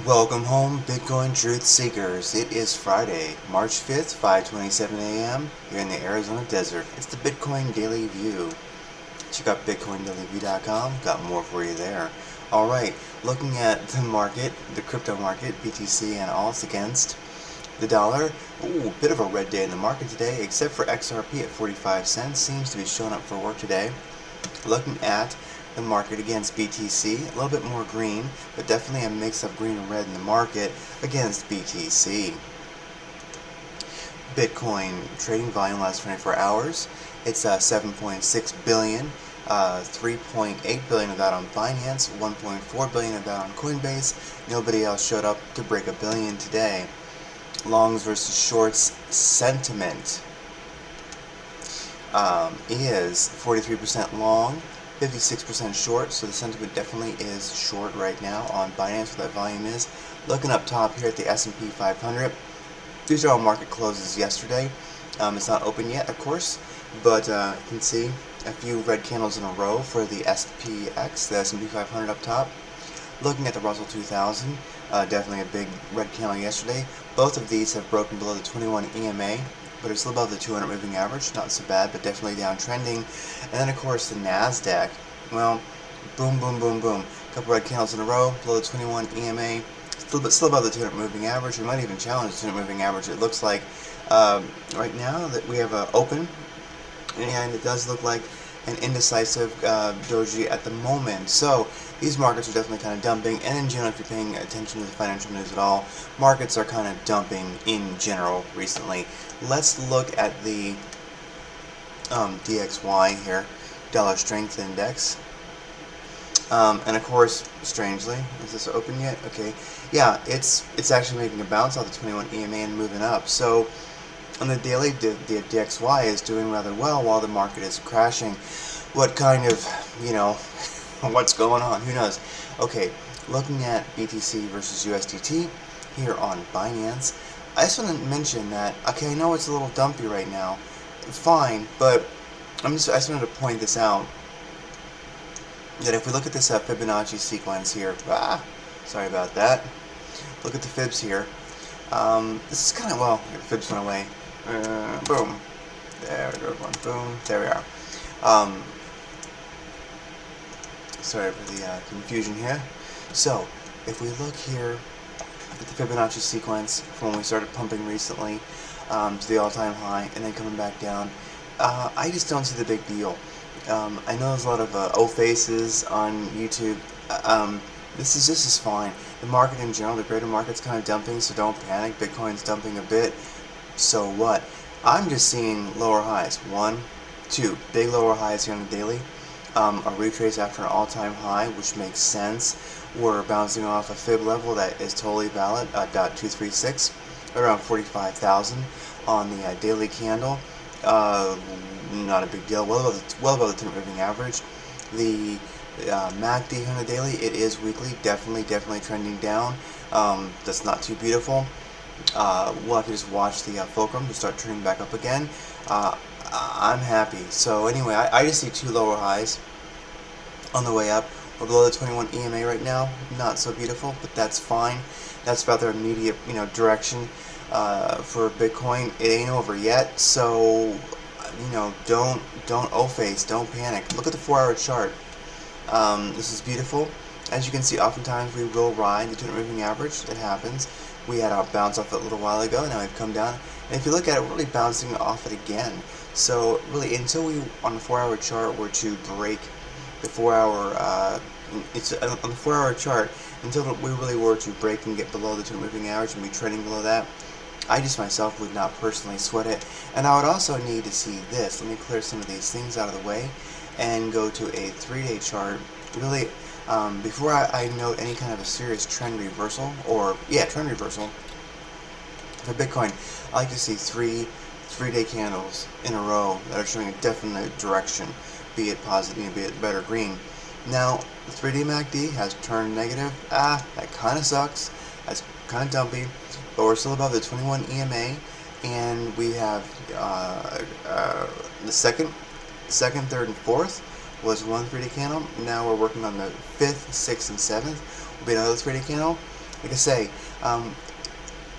Welcome home, Bitcoin Truth Seekers. It is Friday, March 5th, 5:27 a.m. here in the Arizona desert. It's the Bitcoin Daily View. Check out bitcoindailywiew.com. Got more for you there. Alright, looking at the market, the crypto market, BTC and alts against the dollar. Ooh, bit of a red day in the market today, except for XRP at 45 cents. Seems to be showing up for work today. Looking at the market against BTC, a little bit more green, but definitely a mix of green and red in the market against BTC. Bitcoin trading volume last 24 hours, it's 7.6 billion, 3.8 billion of that on Binance, 1.4 billion of that on Coinbase. Nobody else showed up to break a billion today. Longs versus shorts sentiment is 43% long, 56% short, so the sentiment definitely is short right now on Binance, where that volume is. Looking up top here at the S&P 500, these are all market closes yesterday. It's not open yet, of course, but you can see a few red candles in a row for the SPX, the S&P 500 up top. Looking at the Russell 2000, definitely a big red candle yesterday. Both of these have broken below the 21 EMA, but it's still above the 200 moving average. Not so bad, but definitely downtrending. And then, of course, the NASDAQ. Well, boom, boom, boom, boom. A couple red candles in a row, below the 21 EMA. Still above the 200 moving average. We might even challenge the 200 moving average. It looks like right now that we have an open, and it does look like an indecisive doji at the moment. So these markets are definitely kind of dumping, and in general, if you're paying attention to the financial news at all, markets are kind of dumping in general recently. Let's look at the DXY here, Dollar Strength Index. And of course, strangely, is this open yet? Okay, yeah, it's actually making a bounce off the 21 EMA and moving up. So on the daily, the DXY is doing rather well while the market is crashing. What kind of, what's going on? Who knows? Okay, looking at BTC versus USDT here on Binance, I just want to mention that, okay, I know it's a little dumpy right now, fine, but I just wanted to point this out, that if we look at this Fibonacci sequence here, sorry about that, look at the fibs here, this is kind of, well, the fibs went away, boom, there we go, boom, there we are. Sorry for the confusion here. So, if we look here at the Fibonacci sequence from when we started pumping recently to the all-time high and then coming back down, I just don't see the big deal. I know there's a lot of O-faces on YouTube. This is fine. The market in general, the greater market's kind of dumping, so don't panic. Bitcoin's dumping a bit. So what? I'm just seeing lower highs. 1, 2, big lower highs here on the daily. A retrace after an all-time high, which makes sense. We're bouncing off a fib level that is totally valid, .236, around 45,000 on the daily candle. Not a big deal. Well above the 10 moving average. The MACD on the daily, it is weekly, definitely trending down. That's not too beautiful. We'll have to just watch the fulcrum to start turning back up again. I'm happy. So anyway, I just see two lower highs on the way up. We're below the 21 EMA right now. Not so beautiful, but that's fine. That's about their immediate, direction for Bitcoin. It ain't over yet, so don't O-face, don't panic. Look at the 4-hour chart. This is beautiful. As you can see, oftentimes we will ride the 200 moving average. It happens. We had our bounce off it a little while ago. Now we've come down. And if you look at it, we're really bouncing off it again. So really, until we, on the 4-hour chart, were to break the 4-hour, it's on the 4-hour chart, until we really were to break and get below the 200 moving average and be trading below that, I just myself would not personally sweat it. And I would also need to see this. Let me clear some of these things out of the way and go to a 3-day chart. Really, before I note any kind of a serious trend reversal, trend reversal for Bitcoin, I like to see three-day candles in a row that are showing a definite direction, be it positive, be it red or green. Now, the 3-day MACD has turned negative. That kind of sucks. That's kind of dumpy, but we're still above the 21 EMA, and we have the second, third, and fourth was one 3-day candle. Now we're working on the 5th, 6th, and 7th. Will be another 3-day candle. Like I say,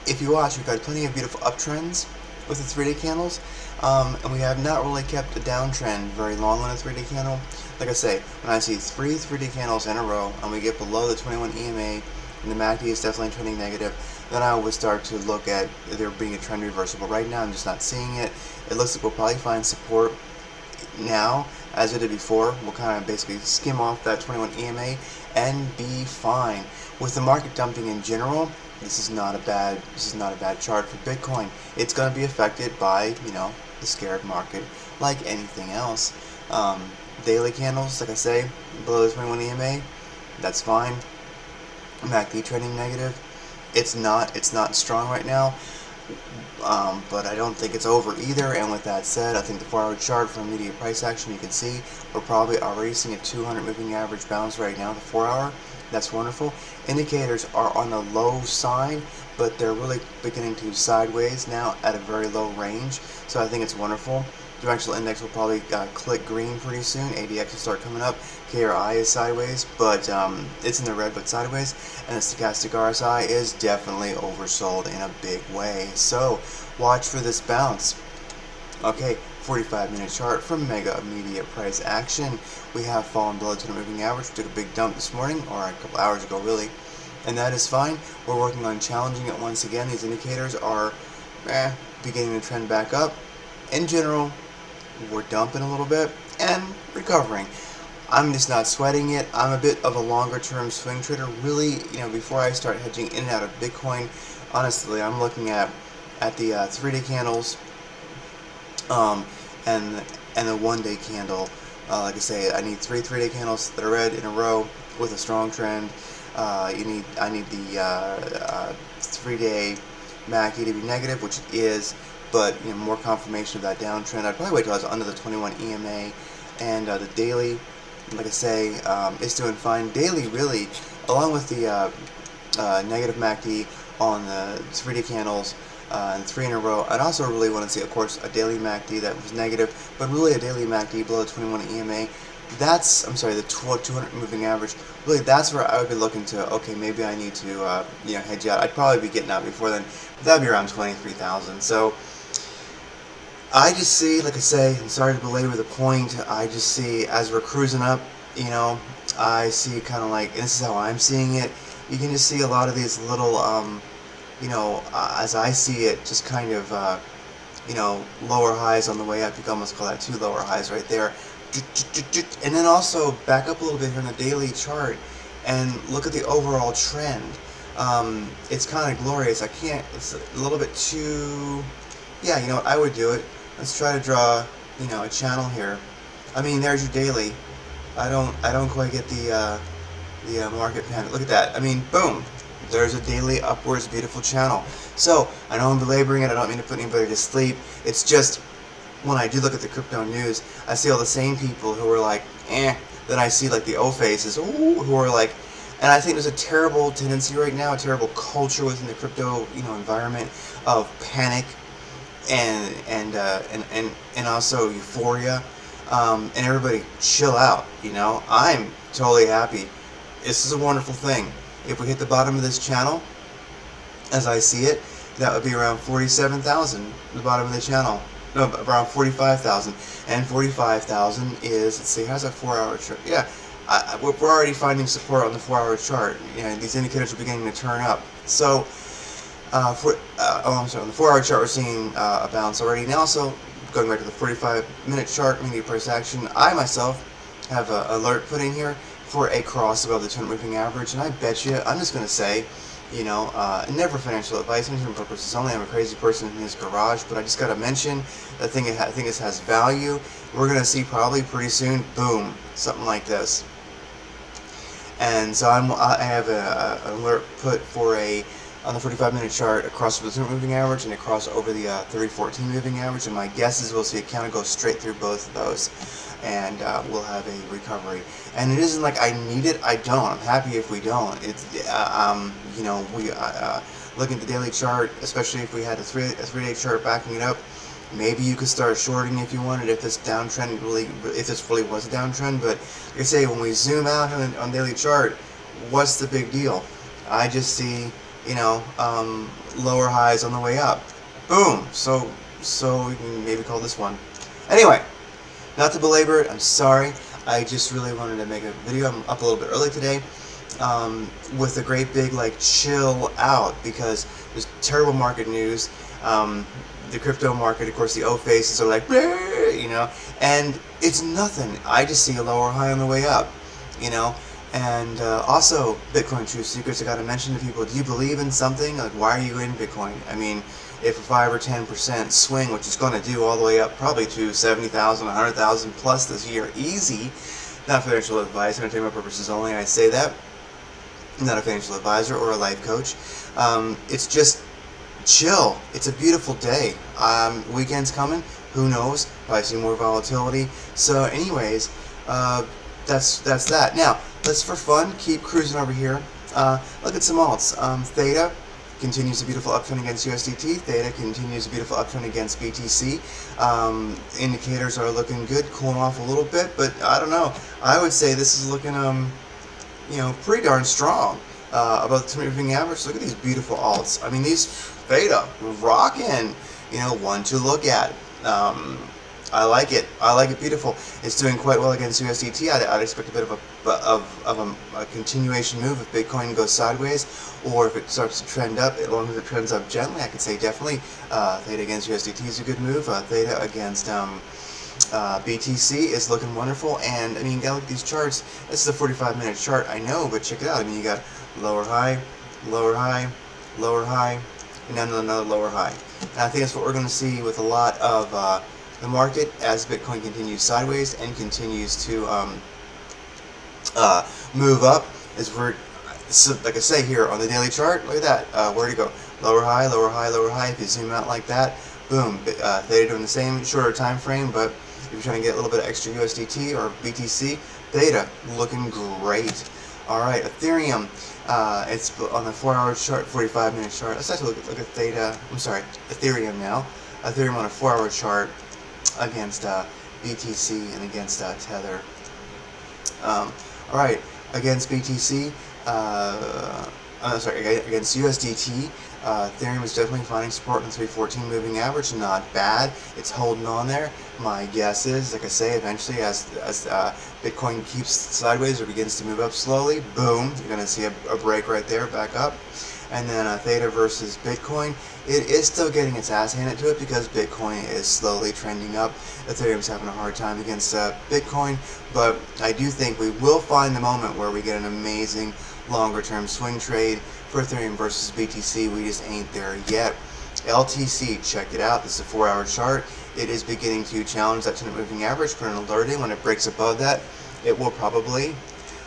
if you watch, we've got plenty of beautiful uptrends with the 3-day candles, and we have not really kept a downtrend very long on a 3-day candle. Like I say, when I see 3 3-day candles in a row and we get below the 21 EMA and the MACD is definitely trending negative, then I would start to look at there being a trend reversal. But right now I'm just not seeing it. It looks like we'll probably find support now as we did before. We'll kind of basically skim off that 21 EMA and be fine. With the market dumping in general, this is not a bad chart for Bitcoin. It's going to be affected by, the scared market like anything else. Daily candles, like I say, below the 21 EMA, that's fine. MACD trending negative. It's not strong right now, but I don't think it's over either. And with that said, I think the 4-hour chart for immediate price action, you can see we're probably already seeing a 200 moving average bounce right now, the 4-hour. That's wonderful. Indicators are on the low side, but they're really beginning to sideways now at a very low range. So I think it's wonderful. Directional index will probably click green pretty soon. ADX will start coming up. KRI is sideways, but it's in the red but sideways. And the stochastic RSI is definitely oversold in a big way. So watch for this bounce. Okay, 45-minute chart from mega immediate price action. We have fallen below the 200 moving average. We took a big dump this morning, or a couple hours ago really, and that is fine. We're working on challenging it once again. These indicators are beginning to trend back up. In general, we're dumping a little bit and recovering. I'm just not sweating it. I'm a bit of a longer term swing trader. Really, before I start hedging in and out of Bitcoin, honestly, I'm looking at the 3-day candles and the 1-day candle. Like I say, I need 3 3-day candles that are red in a row with a strong trend. I need the 3-day MACD to be negative, which it is, but more confirmation of that downtrend. I'd probably wait till I was under the 21 EMA, and the daily, like I say, is doing fine. Daily, really, along with the negative MACD on the 3-day candles and 3 in a row. I'd also really want to see, of course, a daily MACD that was negative, but really a daily MACD below the 21 EMA. That's, I'm sorry, the 200 moving average. Really, that's where I would be looking to, okay, maybe I need to, hedge out. I'd probably be getting out before then. That'd be around 23,000. So I just see, like I say, and sorry to belabor the point, I just see as we're cruising up, I see kind of like, and this is how I'm seeing it, you can just see a lot of these little, as I see it, just kind of, lower highs on the way up. You can almost call that 2 lower highs right there. And then also back up a little bit here in the daily chart and look at the overall trend. It's kind of glorious. It's a little bit too, yeah, you know what, I would do it. Let's try to draw, a channel here. I mean, there's your daily. I don't quite get the market pen. Look at that. I mean, boom. There's a daily upwards beautiful channel. So, I know I'm belaboring it. I don't mean to put anybody to sleep. It's just, when I do look at the crypto news, I see all the same people who are like, Then I see like the O-faces, ooh, who are like, and I think there's a terrible tendency right now, a terrible culture within the crypto, environment of panic and also euphoria, and everybody chill out. I'm totally happy. This is a wonderful thing. If we hit the bottom of this channel, as I see it, that would be around 47,000. The bottom of the channel, no, around 45,000, and 45,000 is, let's see, how's that 4-hour chart? Yeah. We're already finding support on the 4-hour chart. These indicators are beginning to turn up. So, on the 4-hour chart, we're seeing a bounce already. And also, going back to the 45-minute chart, immediate price action, I myself have an alert put in here for a cross above the 200 moving average. And I bet you, I'm just going to say, never financial advice, mention purposes only. I'm a crazy person in his garage, but I just got to mention, I think this has value. We're going to see probably pretty soon, boom, something like this. And so I have an alert put for on the 45-minute chart, across over the 200 moving average and across over the 30-14 moving average. And my guess is we'll see it kind of go straight through both of those, and we'll have a recovery. And it isn't like I need it. I don't. I'm happy if we don't. It's we looking at the daily chart, especially if we had a 3-day chart backing it up. Maybe you could start shorting if you wanted, if this downtrend if this really was a downtrend. But like I say, when we zoom out on daily chart, what's the big deal? I just see, you know, lower highs on the way up. Boom. So we can maybe call this one. Anyway, not to belabor it, I'm sorry. I just really wanted to make a video. I'm up a little bit early today, with a great big like chill out, because there's terrible market news. The crypto market, of course, the O faces are like, you know, and it's nothing. I just see a lower high on the way up, you know. And also, Bitcoin True Secrets, I got to mention to people, do you believe in something? Like, why are you in Bitcoin? I mean, if a 5 or 10% swing, which it's going to do all the way up probably to 70,000, 100,000 plus this year, easy. Not financial advice, entertainment purposes only, I say that. I'm not a financial advisor or a life coach. It's just chill. It's a beautiful day. Weekend's coming. Who knows? Probably see more volatility. So anyways, that's that. Now, let's, for fun, keep cruising over here. Look at some alts. Theta continues a beautiful uptrend against USDT. Theta continues a beautiful uptrend against BTC. Indicators are looking good, cooling off a little bit, but I don't know. I would say this is looking, you know, pretty darn strong. About the 2-minute moving average, look at these beautiful alts. I mean, these Theta rocking. You know, one to look at. I like it. I like it. Beautiful. It's doing quite well against USDT. I'd expect a bit of a continuation move if Bitcoin goes sideways, or if it starts to trend up. As long as it trends up gently, I could say definitely Theta against USDT is a good move. Theta against BTC is looking wonderful. And I mean, you gotta look at these charts. This is a 45-minute chart, I know, but check it out. I mean, you got lower high, lower high, lower high, and then another lower high. And I think that's what we're going to see with a lot of the market as Bitcoin continues sideways and continues to move up. As we're, so like I say here on the daily chart, look at that. Where'd it go? Lower high, lower high, lower high. If you zoom out like that, boom. Theta doing the same, shorter time frame, but if you're trying to get a little bit of extra USDT or BTC, Theta looking great. All right, Ethereum. It's on the 4-hour chart, 45-minute chart. Let's actually look at Theta. I'm sorry, Ethereum now. Ethereum on a 4-hour chart against BTC and against Tether. All right, against BTC. Sorry, against USDT. Ethereum is definitely finding support on the 314 moving average. Not bad. It's holding on there. My guess is, like I say, eventually as Bitcoin keeps sideways or begins to move up slowly, boom, you're going to see a break right there, back up. And then Theta versus Bitcoin, it is still getting its ass handed to it because Bitcoin is slowly trending up. Ethereum's having a hard time against Bitcoin, but I do think we will find the moment where we get an amazing longer-term swing trade for Ethereum versus BTC. We just ain't there yet. LTC, check it out. This is a 4-hour chart. It is beginning to challenge that 2-minute moving average. Put an alert in. When it breaks above that, it will probably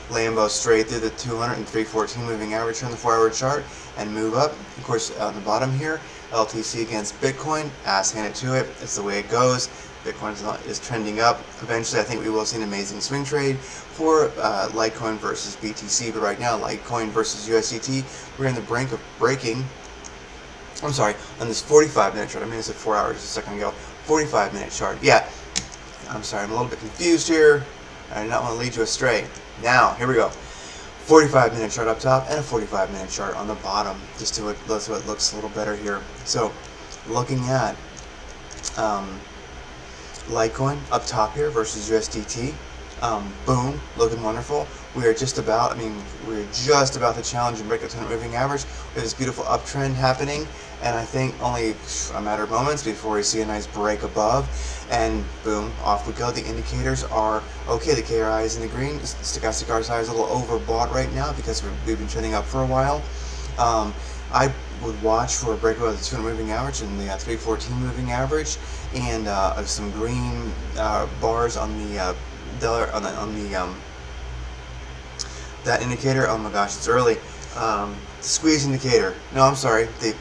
Lambo straight through the 200 and 314 moving average on the 4-hour chart and move up. Of course, on the bottom here, LTC against Bitcoin, ass handed to it. It's the way it goes. Bitcoin is trending up. Eventually, I think we will see an amazing swing trade for Litecoin versus BTC. But right now, Litecoin versus USDT, we're in the brink of breaking. I'm sorry, on this 45-minute chart. I mean, it's at 4 hours a second ago. 45-minute chart. Yeah, I'm sorry, I'm a little bit confused here. I do not want to lead you astray. Now, here we go. 45-minute chart up top and a 45-minute chart on the bottom. Just so it looks a little better here. So, looking at Litecoin up top here versus USDT. Boom, looking wonderful. We are just about, we're just about to challenge and break the 200 moving average. We have this beautiful uptrend happening, and I think only a matter of moments before we see a nice break above, and boom, off we go. The indicators are okay. The KRI is in the green. Stochastic RSI is a little overbought right now because we've been trending up for a while. I would watch for a break above the 200 moving average and the 314 moving average, and some green bars on the that indicator. Oh my gosh, it's early. Squeeze indicator. No, I'm sorry. I'm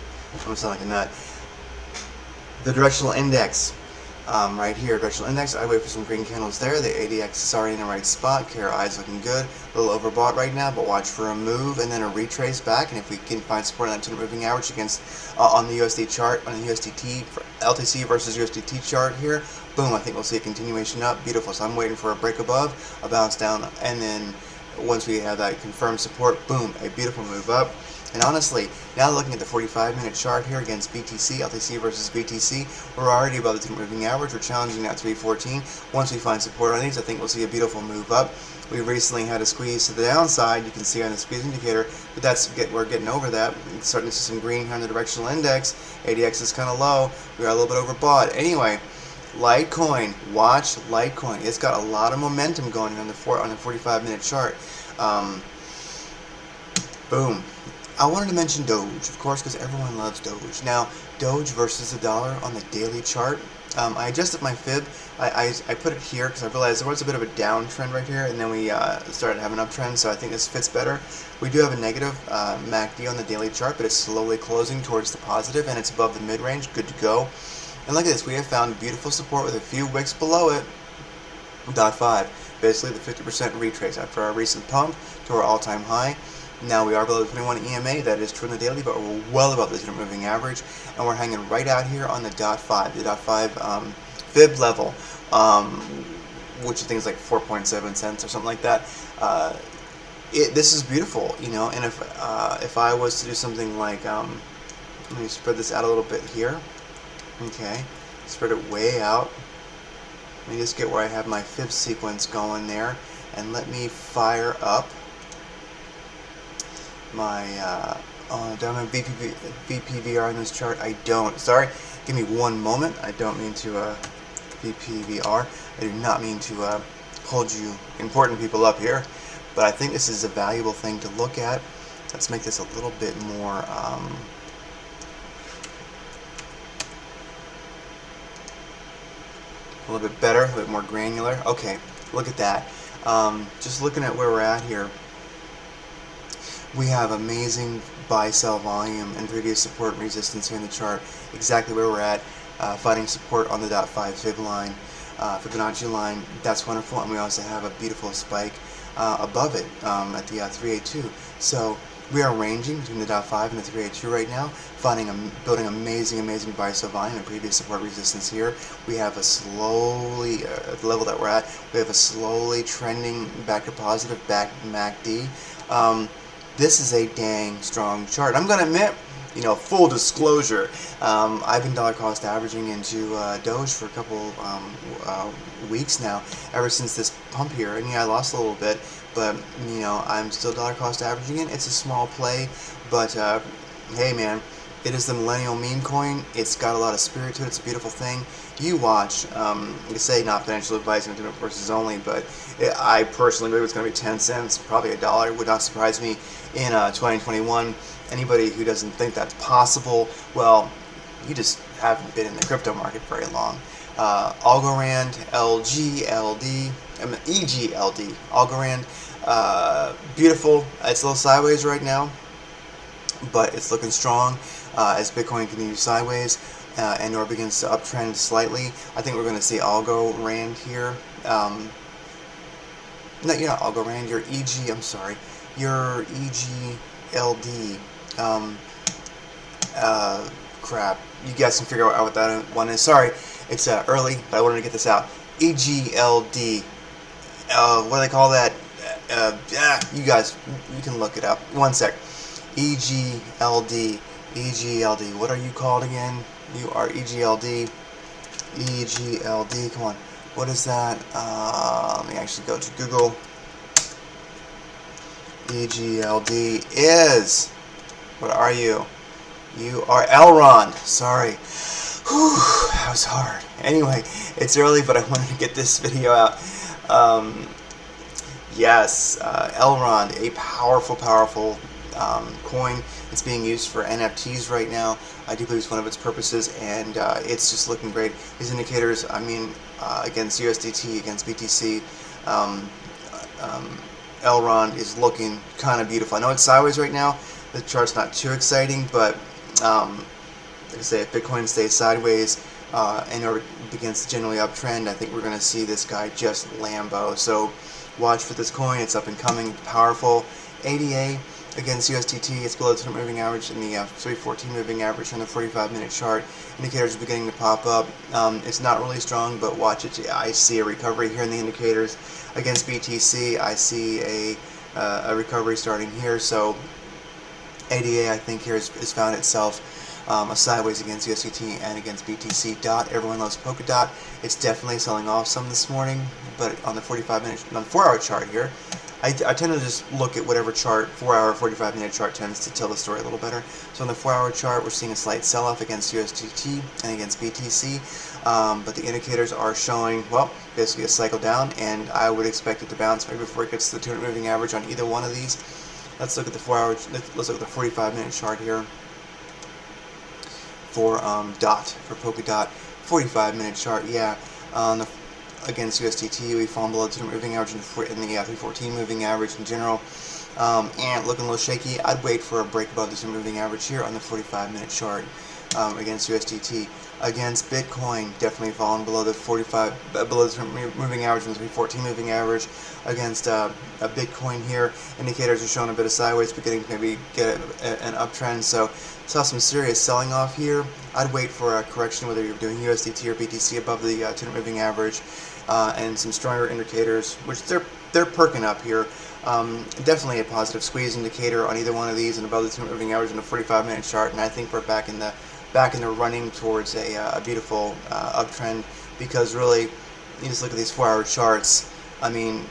gonna sound like a nut. The directional index. Right here, directional index. I wait for some green candles there. The ADX is already in the right spot. KRI is looking good. A little overbought right now, but watch for a move and then a retrace back. And if we can find support on that 200 moving average against on the USD chart, on the USDT LTC versus USDT chart here, boom, I think we'll see a continuation up. Beautiful. So I'm waiting for a break above, a bounce down, and then once we have that confirmed support, boom, a beautiful move up. And honestly, now looking at the 45-minute chart here against BTC, LTC versus BTC, we're already above the 2 moving average. We're challenging that 314. Once we find support on these, I think we'll see a beautiful move up. We recently had a squeeze to the downside. You can see on the squeeze indicator, but we're getting over that. We're starting to see some green here on the directional index. ADX is kind of low. We got a little bit overbought. Anyway, Litecoin, watch Litecoin. It's got a lot of momentum going on the 45-minute chart. Boom. I wanted to mention Doge, of course, because everyone loves Doge. Now, Doge versus the dollar on the daily chart. I adjusted my fib. I put it here because I realized there was a bit of a downtrend right here, and then we started having an uptrend, so I think this fits better. We do have a negative MACD on the daily chart, but it's slowly closing towards the positive, and it's above the mid-range. Good to go. And look at this. We have found beautiful support with a few wicks below it. .5. Basically the 50% retrace after our recent pump to our all-time high. Now we are below the 21 EMA, that is true on the daily, but we're well above the 2 moving average, and we're hanging right out here on the .5, the .5 fib level, which I think is like 4.7 cents or something like that. This is beautiful, you know. And if I was to do something like, let me spread this out a little bit here. Okay, spread it way out. Let me just get where I have my fib sequence going there, and let me fire up my do I have VPVR on this chart? I don't. Sorry, give me one moment. I don't mean to VPVR. I do not mean to hold you important people up here, but I think this is a valuable thing to look at. Let's make this a little bit more a little bit better, a little bit more granular. Okay, look at that. Just looking at where we're at here, we have amazing buy-sell volume and previous support and resistance here in the chart, exactly where we're at, finding support on the .5 fib line, Fibonacci line. That's wonderful, and we also have a beautiful spike above it at the 382. So we are ranging between the .5 and the 382 right now, building amazing buy-sell volume and previous support resistance here. We have a slowly, at the level that we're at, we have a slowly trending back to positive, back MACD. This is a dang strong chart. I'm going to admit, you know, full disclosure, I've been dollar cost averaging into Doge for a couple weeks now, ever since this pump here, and yeah, I lost a little bit, but you know, I'm still dollar cost averaging it. It's a small play, but hey man, it is the millennial meme coin. It's got a lot of spirit to it. It's a beautiful thing. You watch. You say not financial advice and intimate purposes only, but I personally believe it's going to be 10 cents, probably $1. Would not surprise me in 2021. Anybody who doesn't think that's possible, well, you just haven't been in the crypto market very long. Algorand, LGLD, EGLD, Algorand, beautiful. It's a little sideways right now, but it's looking strong as Bitcoin continues sideways and/or begins to uptrend slightly. I think we're going to see Algorand here. No, you're not Algorand. You're EG. I'm sorry. You're EGLD. Crap. You guys can figure out what that one is. Sorry, it's early, but I wanted to get this out. EGLD. What do they call that? You guys, you can look it up. One sec. EGLD. EGLD. What are you called again? You are EGLD. EGLD. Come on. What is that? Let me actually go to Google. EGLD is. What are you? You are Elrond. Sorry. Whew, that was hard. Anyway, it's early, but I wanted to get this video out. Yes, Elrond, a powerful coin. It's being used for NFTs right now. I do believe it's one of its purposes, and it's just looking great. These indicators, I mean, against USDT, against BTC, Elrond is looking kind of beautiful. I know it's sideways right now. The chart's not too exciting, but like I say, if Bitcoin stays sideways and begins to generally uptrend, I think we're going to see this guy just Lambo. So watch for this coin. It's up and coming, powerful. ADA against USDT, it's below the 200 moving average and the 314 moving average on the 45-minute chart. Indicators are beginning to pop up. It's not really strong, but watch it. I see a recovery here in the indicators. Against BTC, I see a recovery starting here. So ADA, I think, here has found itself a sideways against USDT and against BTC. Dot, everyone loves Polkadot. It's definitely selling off some this morning, but on the 45-minute, on the 4-hour chart here, I tend to just look at whatever chart, 4-hour, 45-minute chart tends to tell the story a little better. So on the 4-hour chart, we're seeing a slight sell-off against USDT and against BTC, but the indicators are showing, well, basically a cycle down, and I would expect it to bounce maybe before it gets to the 200 moving average on either one of these. Let's look at the 4-hour, let's look at the 45-minute chart here for DOT, for Polkadot. 45-minute chart, yeah, against USDT, we fallen below the 200 moving average in the 314 moving average in general, and looking a little shaky. I'd wait for a break above the 200 moving average here on the 45-minute chart against USDT. Against Bitcoin, definitely fallen below the 200 moving average and the 314 moving average. Against a Bitcoin here, indicators are showing a bit of sideways, beginning to maybe get an uptrend. So saw some serious selling off here. I'd wait for a correction, whether you're doing USDT or BTC, above the 200 moving average, and some stronger indicators, which they're perking up here. Definitely a positive squeeze indicator on either one of these, and above the 200 moving average in the 45-minute chart. And I think we're back in the running towards a beautiful uptrend, because really, you just look at these 4-hour charts. I mean,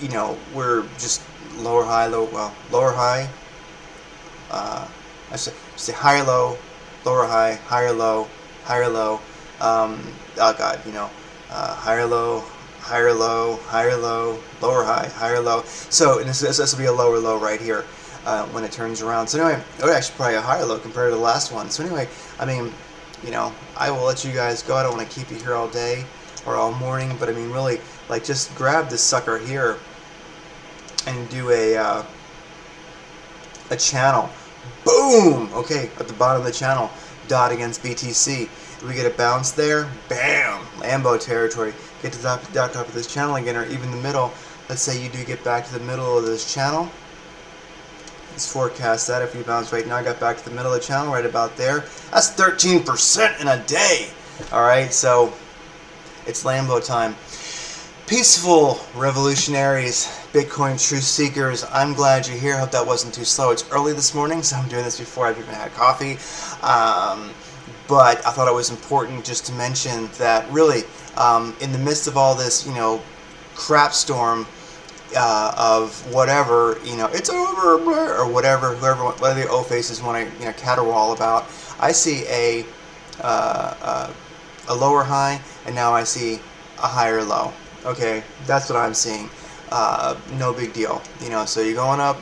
you know, we're just lower high, lower high. I should say higher low, lower high, higher low, higher low. Oh God, you know, higher low, higher low, higher low, lower high, higher low. So and this will be a lower low right here when it turns around. So anyway, it would actually probably a higher low compared to the last one. So anyway, I mean, you know, I will let you guys go. I don't want to keep you here all day or all morning, but I mean, really, like, just grab this sucker here and do a channel. Boom! Okay, at the bottom of the channel, DOT against BTC. If we get a bounce there, bam! Lambo territory. Get to the top of this channel again, or even the middle. Let's say you do get back to the middle of this channel. Let's forecast that. If you bounce right now, got back to the middle of the channel, right about there. That's 13% in a day. Alright, so it's Lambo time. Peaceful revolutionaries, Bitcoin truth seekers, I'm glad you're here. Hope that wasn't too slow. It's early this morning, so I'm doing this before I've even had coffee. But I thought it was important just to mention that really, in the midst of all this, you know, crap storm of whatever, you know, it's over, or whatever, whether the O-faces want to, you know, caterwaul about, I see a lower high, and now I see a higher low. Okay, that's what I'm seeing. No big deal, you know. So you're going up,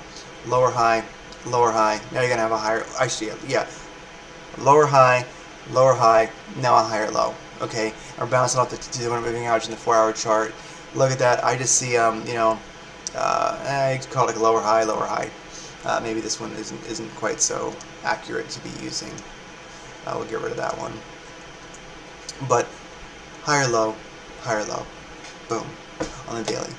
lower high. Now you're gonna have a higher. Actually, yeah, lower high, now a higher low. Okay, we're bouncing off the 200 moving average in the 4-hour chart. Look at that. I just see, you know, you could call it like a lower high. Maybe this one isn't quite so accurate to be using. We'll get rid of that one. But higher low. Boom, on the daily.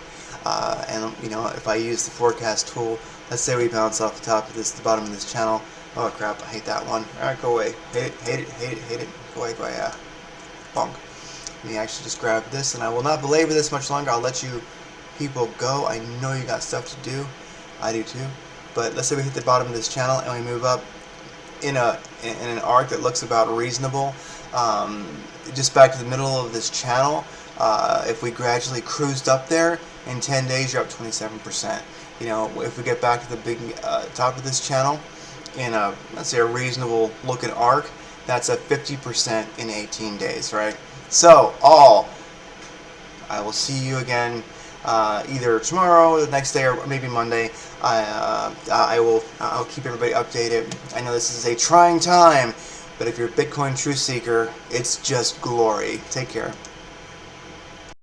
And you know, if I use the forecast tool, let's say we bounce off the top of this, the bottom of this channel. Oh crap, I hate that one. Alright, go away. Hate it. Go away, yeah. Bonk. Let me actually just grab this, and I will not belabor this much longer. I'll let you people go. I know you got stuff to do. I do too. But let's say we hit the bottom of this channel and we move up in an arc that looks about reasonable. Just back to the middle of this channel. If we gradually cruised up there, in 10 days you're up 27%. You know, if we get back to the big top of this channel in a, let's say, a reasonable looking arc, that's a 50% in 18 days, right? So, I will see you again either tomorrow, the next day, or maybe Monday. I'll keep everybody updated. I know this is a trying time, but if you're a Bitcoin truth seeker, it's just glory. Take care.